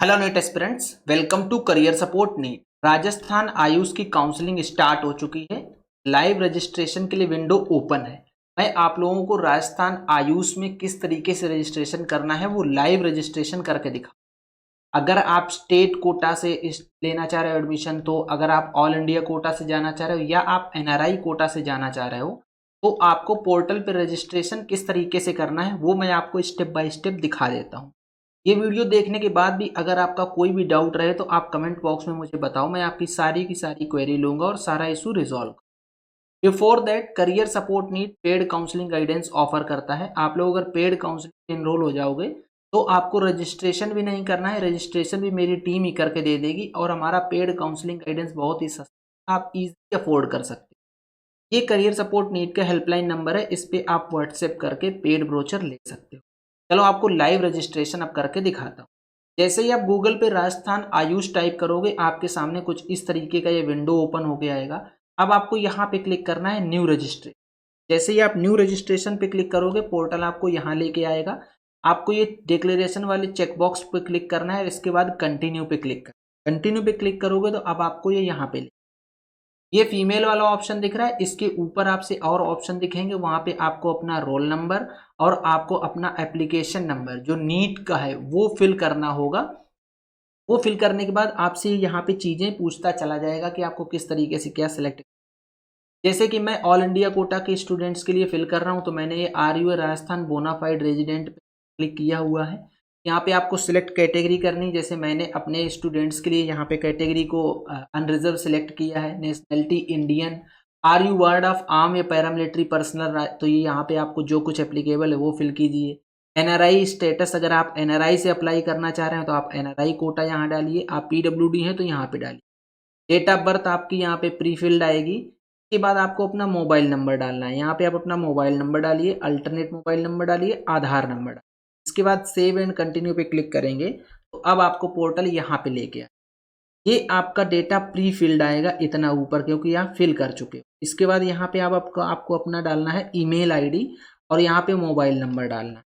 Hello NEET aspirants, welcome to career support NEET. Rajasthan AYUSH की counselling start हो चुकी है। लाइव रजिस्ट्रेशन के लिए विंडो ओपन है। मैं आप लोगों को राजस्थान आयुष में किस तरीके से रजिस्ट्रेशन करना है वो लाइव रजिस्ट्रेशन करके दिखा। अगर आप स्टेट कोटा से लेना चाह रहे हो एडमिशन, तो अगर आप ऑल इंडिया कोटा से जाना चाह रहे हो या आप एनआरआई कोटा से जाना चाह रहे हो, तो आपको पोर्टल पर रजिस्ट्रेशन किस तरीके से करना है वो मैं आपको स्टेप बाय स्टेप दिखा देता हूँ। ये वीडियो देखने के बाद भी अगर आपका कोई भी डाउट रहे तो आप कमेंट बॉक्स में मुझे बताओ, मैं आपकी सारी की सारी क्वेरी लूंगा और सारा issue resolve. Before that, career support NEET paid counselling guidance offer करता है। आप लोग अगर पेड काउंसलिंग में एनरोल हो जाओगे तो आपको रजिस्ट्रेशन भी नहीं करना है, रजिस्ट्रेशन भी मेरी टीम ही करके दे देगी और हमारा पेड काउंसलिंग गाइडेंस बहुत ही सस्ता, आप इजीली अफोर्ड कर सकते हैं। ये करियर सपोर्ट नीट का हेल्पलाइन नंबर है, इस पे आप व्हाट्सएप करके पेड ब्रोचर ले सकते हो। चलो आपको लाइव रजिस्ट्रेशन अब करके दिखाता हूँ। जैसे ही आप गूगल पे राजस्थान आयुष टाइप करोगे, आपके सामने कुछ इस तरीके का ये विंडो ओपन होके आएगा। अब आपको यहाँ पे क्लिक करना है न्यू रजिस्ट्रेशन। जैसे ही आप न्यू रजिस्ट्रेशन पे क्लिक करोगे, पोर्टल आपको यहाँ लेके आएगा। आपको ये डिक्लेरेशन वाले चेकबॉक्स पे क्लिक करना है, इसके बाद कंटिन्यू पे क्लिक करना। कंटिन्यू पे क्लिक करोगे तो अब आपको ये यहाँ पे ये फीमेल वाला ऑप्शन दिख रहा है, इसके ऊपर आपसे और ऑप्शन दिखेंगे, वहां पे आपको अपना रोल नंबर और आपको अपना एप्लीकेशन नंबर जो नीट का है वो फिल करना होगा। वो फिल करने के बाद आपसे यहाँ पे चीजें पूछता चला जाएगा कि आपको किस तरीके से क्या सिलेक्ट। जैसे कि मैं ऑल इंडिया कोटा के स्टूडेंट्स के लिए फिल कर रहा हूँ, तो मैंने ये are you Rajasthan bonafide resident पे क्लिक किया हुआ है। यहाँ पे आपको सिलेक्ट कैटेगरी करनी, जैसे मैंने अपने स्टूडेंट्स के लिए यहाँ पे कैटेगरी को अनरिजर्व सिलेक्ट किया है। Nationality Indian, are you ward of arm या पैरामिलिट्री पर्सनल, तो ये यहाँ पे आपको जो कुछ एप्लीकेबल है वो फिल कीजिए। एनआरआई स्टेटस, अगर आप एनआरआई से अप्लाई करना चाह रहे हैं तो आप एनआरआई कोटा यहाँ डालिए। आप पीडब्ल्यूडी हैं तो यहाँ पे डालिए। डेट ऑफ बर्थ आपकी यहाँ पे प्री फिल्ड आएगी। इसके बाद आपको अपना मोबाइल नंबर डालना है। यहाँ पे आप अपना मोबाइल नंबर डालिए, अल्टरनेट मोबाइल नंबर डालिए, आधार नंबर डालिए। इसके बाद सेव एंड कंटिन्यू पे क्लिक करेंगे तो अब आपको पोर्टल यहाँ पे लेके आए। ये आपका डेटा प्री फिल्ड आएगा इतना ऊपर, क्योंकि यहाँ फिल कर चुके हो। इसके बाद यहाँ पे आपको अपना डालना है ईमेल आईडी और यहाँ पे मोबाइल नंबर डालना है।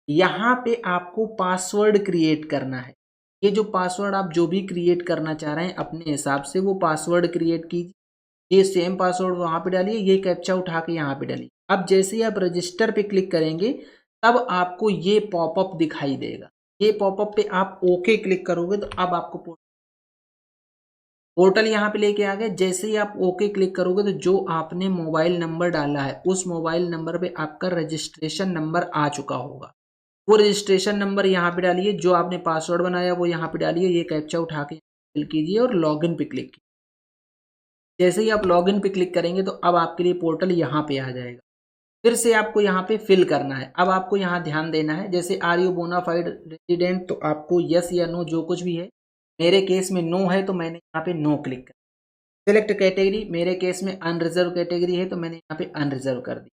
यहाँ पे आपको पासवर्ड क्रिएट करना है। ये जो पासवर्ड आप जो भी क्रिएट करना चाह रहे हैं अपने हिसाब से वो पासवर्ड क्रिएट कीजिए। ये सेम पासवर्ड वहाँ पे डालिए, ये कैप्चा उठा के यहाँ पे डालिए। अब जैसे ही आप रजिस्टर पे क्लिक करेंगे तब आपको ये पॉपअप दिखाई देगा। ये पॉपअप पे आप ओके क्लिक करोगे तो अब आपको पोर्टल यहाँ पे लेके आ गए। जैसे ही आप ओके क्लिक करोगे तो जो आपने मोबाइल नंबर डाला है उस मोबाइल नंबर पे आपका रजिस्ट्रेशन नंबर आ चुका होगा। वो रजिस्ट्रेशन नंबर यहाँ पे डालिए, जो आपने पासवर्ड बनाया वो यहाँ पे डालिए, ये कैप्चा उठा के फिल कीजिए और लॉगिन पे क्लिक कीजिए। जैसे ही आप लॉगिन पे क्लिक करेंगे तो अब आपके लिए पोर्टल यहाँ पे आ जाएगा। फिर से आपको यहाँ पे फिल करना है। अब आपको यहाँ ध्यान देना है, जैसे आर यू बोनाफाइड रेजिडेंट, तो आपको यस या नो जो कुछ भी है। मेरे केस में नो है तो मैंने यहाँ पे नो क्लिक कर। सिलेक्ट कैटेगरी, मेरे केस में अनरिजर्व कैटेगरी है तो मैंने यहाँ पे अनरिजर्व कर दी।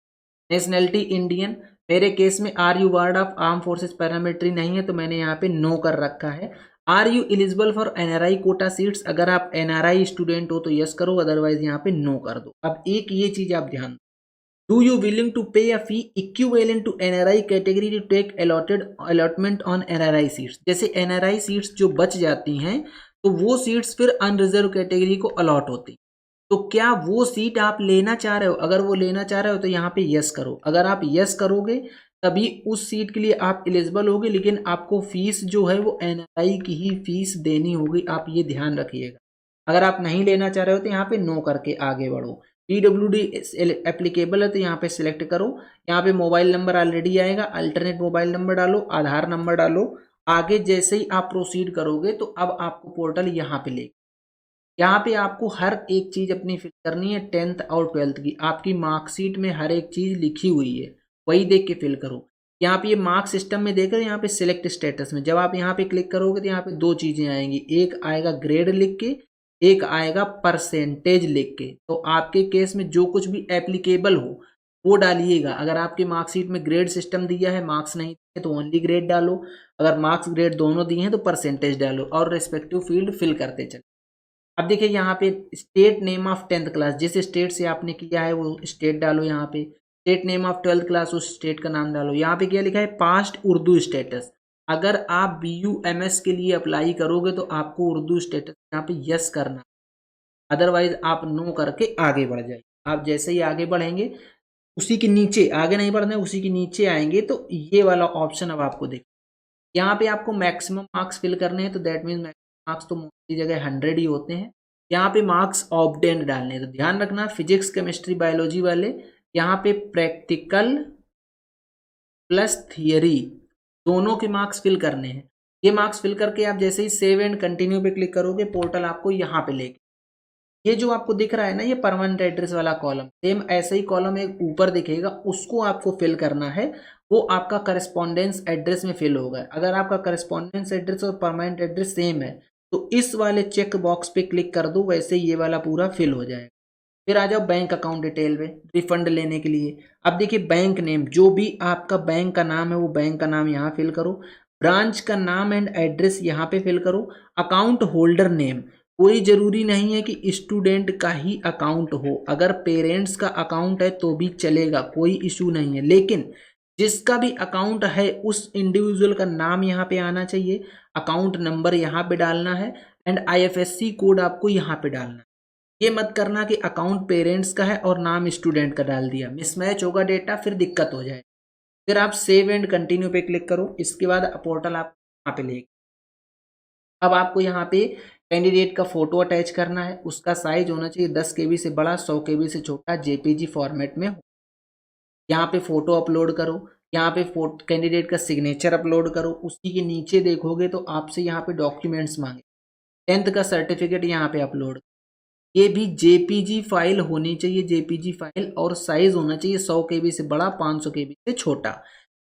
नेशनलिटी इंडियन, मेरे केस में are you ward of arm forces paramilitary नहीं है तो मैंने यहाँ पे नो कर रखा है। Are you eligible for NRI quota seats, अगर आप एनआरआई स्टूडेंट हो तो यस करो, अदरवाइज यहाँ पे नो कर दो। अब एक ये चीज आप ध्यान, do you willing to pay a fee equivalent to NRI category to take allotment on NRI seats. जैसे एनआरआई सीट्स जो बच जाती हैं तो वो सीट्स फिर अनरिजर्व कैटेगरी को अलॉट होती। तो क्या वो सीट आप लेना चाह रहे हो? अगर वो लेना चाह रहे हो तो यहाँ पे यस करो। अगर आप यस करोगे तभी उस सीट के लिए आप एलिजिबल होगे, लेकिन आपको फीस जो है वो एनआरआई की ही फीस देनी होगी, आप ये ध्यान रखिएगा। अगर आप नहीं लेना चाह रहे हो तो यहाँ पे नो करके आगे बढ़ो। पीडब्ल्यूडी एप्लीकेबल है तो यहाँ पे सिलेक्ट करो। यहाँ पे मोबाइल नंबर ऑलरेडी आएगा, अल्टरनेट मोबाइल नंबर डालो, आधार नंबर डालो। आगे जैसे ही आप प्रोसीड करोगे तो अब आपको पोर्टल यहाँ पे ले, यहाँ पे आपको हर एक चीज अपनी फिल करनी है। 10th और 12th की आपकी मार्कशीट में हर एक चीज लिखी हुई है, वही देख के फिल करो। यहाँ पे ये मार्क सिस्टम में देख रहे हो, यहाँ पे सिलेक्ट स्टेटस में जब आप यहाँ पे क्लिक करोगे तो यहाँ पे दो चीजें आएंगी, एक आएगा ग्रेड लिख के, एक आएगा परसेंटेज लिख के। तो आपके केस में जो कुछ भी एप्लीकेबल हो वो डालिएगा। अगर आपकी मार्कशीट में ग्रेड सिस्टम दिया है, मार्क्स नहीं है तो ओनली ग्रेड डालो। अगर मार्क्स ग्रेड दोनों दिए हैं तो परसेंटेज डालो और रेस्पेक्टिव फील्ड फिल करते चले। अब देखिए यहाँ पे state name of 10th class, जिस स्टेट से आपने किया है वो स्टेट डालो। यहाँ पे state name of 12th class, उस स्टेट का नाम डालो। यहाँ पे क्या लिखा है, पास्ट उर्दू स्टेटस। अगर आप BUMS के लिए अप्लाई करोगे तो आपको उर्दू स्टेटस यहाँ पे यस करना, अदरवाइज आप नो करके आगे बढ़ जाइए। आप जैसे ही आगे बढ़ेंगे उसी के नीचे, आगे नहीं बढ़ना है, उसी के नीचे आएंगे तो ये वाला ऑप्शन अब आपको देख, यहाँ पे आपको मैक्सिमम मार्क्स फिल करने हैं, तो दैट मीन्स मैक्सिमम मार्क्स तो मोस्टली जगह 100 ही होते हैं। यहाँ पे मार्क्स ऑब्टेन्ड डालने हैं, तो ध्यान रखना फिजिक्स केमिस्ट्री बायोलॉजी वाले यहाँ पे प्रैक्टिकल प्लस थियरी दोनों के मार्क्स फिल करने हैं। ये मार्क्स फिल करके आप जैसे ही सेव एंड कंटिन्यू पे क्लिक करोगे पोर्टल आपको यहाँ पे लेके, ये जो आपको दिख रहा है ना ये परमानेंट एड्रेस वाला कॉलम, सेम ऐसे ही कॉलम एक ऊपर दिखेगा, उसको आपको फिल करना है, वो आपका करस्पॉन्डेंस एड्रेस में फिल होगा। अगर आपका करस्पॉन्डेंस एड्रेस और परमानेंट एड्रेस सेम है तो इस वाले चेक बॉक्स पे क्लिक कर दो, वैसे ये वाला पूरा फिल हो जाएगा। फिर आ जाओ बैंक अकाउंट डिटेल में रिफंड लेने के लिए। अब देखिए बैंक नेम, जो भी आपका बैंक का नाम है वो बैंक का नाम यहाँ फिल करो, ब्रांच का नाम एंड एड्रेस यहाँ पे फिल करो, अकाउंट होल्डर नेम, कोई जरूरी नहीं है कि स्टूडेंट का ही अकाउंट हो, अगर पेरेंट्स का अकाउंट है तो भी चलेगा, कोई इशू नहीं है, लेकिन जिसका भी अकाउंट है उस इंडिविजुअल का नाम यहाँ पे आना चाहिए, अकाउंट नंबर यहाँ पे डालना है एंड IFSC कोड आपको यहाँ पे डालना है। ये मत करना कि अकाउंट पेरेंट्स का है और नाम स्टूडेंट का डाल दिया, मिसमैच होगा डेटा, फिर दिक्कत हो जाए। फिर आप सेव एंड कंटिन्यू पे क्लिक करो, इसके बाद पोर्टल आप यहाँ पे लेगा। अब आपको यहाँ पे कैंडिडेट का फोटो अटैच करना है, उसका साइज होना चाहिए 10 KB से बड़ा, 100 KB से छोटा, JPG फॉर्मेट में हो। यहाँ पे फोटो अपलोड करो, यहाँ पे कैंडिडेट का सिग्नेचर अपलोड करो, उसी के नीचे देखोगे तो आपसे यहाँ पे डॉक्यूमेंट्स मांगे, 10th का सर्टिफिकेट यहाँ पे अपलोड, ये भी JPG फाइल होनी चाहिए, JPG फाइल, और साइज होना चाहिए 100 KB से बड़ा, 500 KB से छोटा।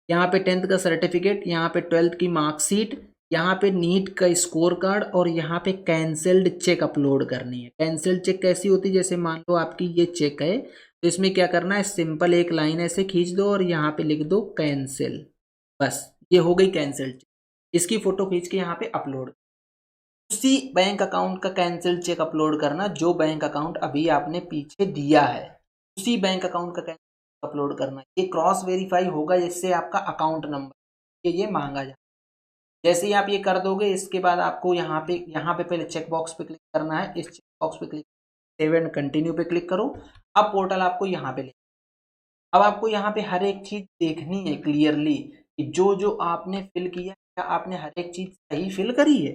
यहाँ पे 10th का सर्टिफिकेट, यहाँ पे 12th की मार्कशीट, यहाँ पे नीट का स्कोर कार्ड, और यहाँ पे कैंसल्ड चेक अपलोड करनी है। कैंसल्ड चेक कैसी होती है, जैसे मान लो आपकी ये चेक है तो इसमें क्या करना है, सिंपल एक लाइन ऐसे खींच दो और यहाँ पे लिख दो कैंसिल, बस ये हो गई कैंसल्ड चेक। इसकी फोटो खींच के यहाँ पे अपलोड, उसी बैंक अकाउंट का कैंसिल चेक अपलोड करना जो बैंक अकाउंट अभी आपने पीछे दिया है, उसी बैंक अकाउंट का कैंसिल अपलोड करना। ये क्रॉस वेरीफाई होगा, इससे आपका अकाउंट नंबर ये मांगा जाए। जैसे ही आप ये कर दोगे इसके बाद आपको यहाँ पे पहले चेक बॉक्स पे क्लिक करना है, इस चेक बॉक्स पे क्लिक, सेव एंड कंटिन्यू पे क्लिक करो। अब पोर्टल आपको यहाँ पे ले, अब आपको यहाँ पे हर एक चीज देखनी है क्लियरली कि जो जो आपने फिल किया क्या आपने हर एक चीज सही फिल करी है।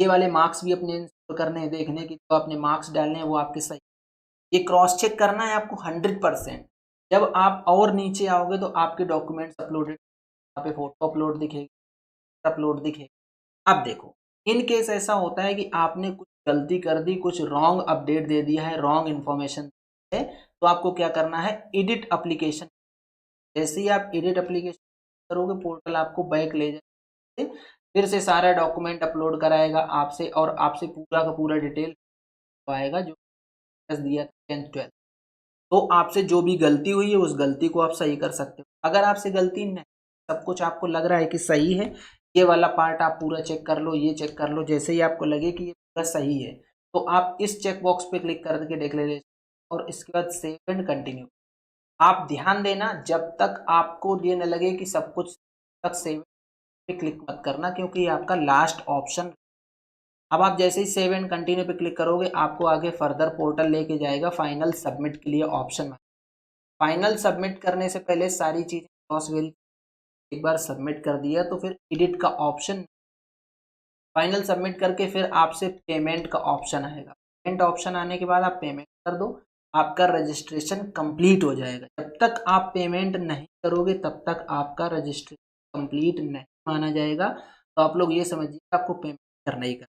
ये वाले मार्क्स भी अपने करने हैं, देखने की तो आपने मार्क्स डालने हैं वो आपके सही, ये क्रॉस चेक करना है आपको 100%। जब आप और नीचे आओगे तो आपके डॉक्यूमेंट्स अपलोडेड, यहाँ पे फोटो अपलोड दिखेगी, अपलोड दिखेगा। अब देखो इन केस ऐसा होता है कि आपने कुछ गलती कर दी, कुछ रॉन्ग अपडेट दे दिया है, रॉन्ग इन्फॉर्मेशन है, तो आपको क्या करना है, एडिट एप्लीकेशन। जैसे ही आप एडिट एप्लीकेशन करोगे पोर्टल आपको बैक ले जाए, फिर से सारा डॉक्यूमेंट अपलोड कराएगा आपसे और आपसे पूरा का पूरा डिटेल आएगा जो दिया 10th 12th। तो आपसे जो भी गलती हुई है उस गलती को आप सही कर सकते हो। अगर आपसे गलती नहीं, सब कुछ आपको लग रहा है कि सही है, ये वाला पार्ट आप पूरा चेक कर लो, ये चेक कर लो, जैसे ही आपको लगे कि ये पूरा सही है तो आप इस चेक बॉक्स पे क्लिक करके डिक्लेरेशन और इसके बाद सेव एंड कंटिन्यू। आप ध्यान देना जब तक आपको ये न लगे कि सब कुछ तक सेव पे क्लिक मत करना, क्योंकि ये आपका लास्ट ऑप्शन। अब आप जैसे ही सेव एंड कंटिन्यू पे क्लिक करोगे आपको आगे फर्दर पोर्टल लेके जाएगा फाइनल सबमिट के लिए ऑप्शन में। फाइनल सबमिट करने से पहले सारी चीज़ें क्रॉस वेरीफाई, एक बार सबमिट कर दिया तो फिर एडिट का ऑप्शन, फाइनल सबमिट करके फिर आपसे पेमेंट का ऑप्शन आएगा। पेमेंट ऑप्शन आने के बाद आप पेमेंट कर दो, आपका रजिस्ट्रेशन कंप्लीट हो जाएगा। जब तक आप पेमेंट नहीं करोगे तब तक आपका रजिस्ट्रेशन कंप्लीट नहीं माना जाएगा। तो आप लोग ये समझिए आपको पेमेंट करना ही करना।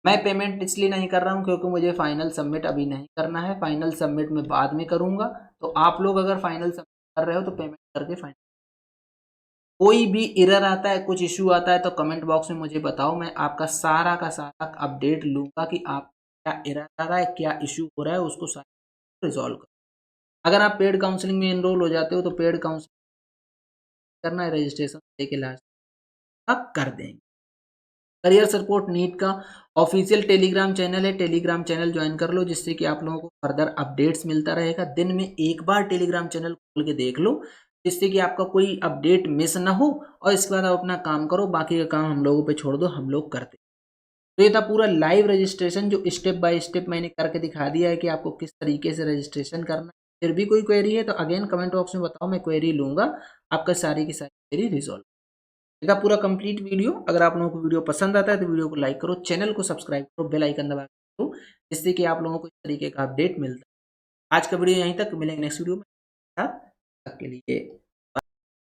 मैं पेमेंट इसलिए नहीं कर रहा हूँ क्योंकि मुझे फाइनल सबमिट अभी नहीं करना है, फाइनल सबमिट मैं बाद में करूँगा। तो आप लोग अगर फाइनल सबमिट कर रहे हो तो पेमेंट करके फाइनल, कोई भी एरर आता है, कुछ इशू आता है तो कमेंट बॉक्स में मुझे बताओ, मैं आपका सारा का सारा अपडेट लूँगा कि आप क्या एरर आ रहा है, क्या इशू हो रहा है, उसको सारा रिजॉल्व करो। अगर आप पेड काउंसलिंग में एनरोल हो जाते हो तो पेड काउंसलिंग करना है, रजिस्ट्रेशन लेके लास्ट आप कर देंगे। करियर सपोर्ट नीट का ऑफिशियल टेलीग्राम चैनल है, टेलीग्राम चैनल ज्वाइन कर लो जिससे कि आप लोगों को फर्दर अपडेट्स मिलता रहेगा। दिन में एक बार टेलीग्राम चैनल खोल के देख लो, जिससे कि आपका कोई अपडेट मिस ना हो और इसके बाद आप अपना काम करो, बाकी का काम हम लोगों पे छोड़ दो, हम लोग करते हैं। तो ये था पूरा लाइव रजिस्ट्रेशन जो स्टेप बाय स्टेप मैंने करके दिखा दिया है कि आपको किस तरीके से रजिस्ट्रेशन करना है। फिर भी कोई क्वेरी है तो अगेन कमेंट बॉक्स में बताओ, मैं क्वेरी लूंगा, आपका सारी की सारी क्वेरी रिजॉल्व। ये था पूरा कंप्लीट वीडियो। अगर आप लोगों को वीडियो पसंद आता है तो वीडियो को लाइक करो, चैनल को सब्सक्राइब करो, बेल आइकन दबा करो, जिससे कि आप लोगों को इस तरीके का अपडेट मिलता है। आज का वीडियो यहीं तक, मिलेंगे नेक्स्ट वीडियो में। तब तक के लिए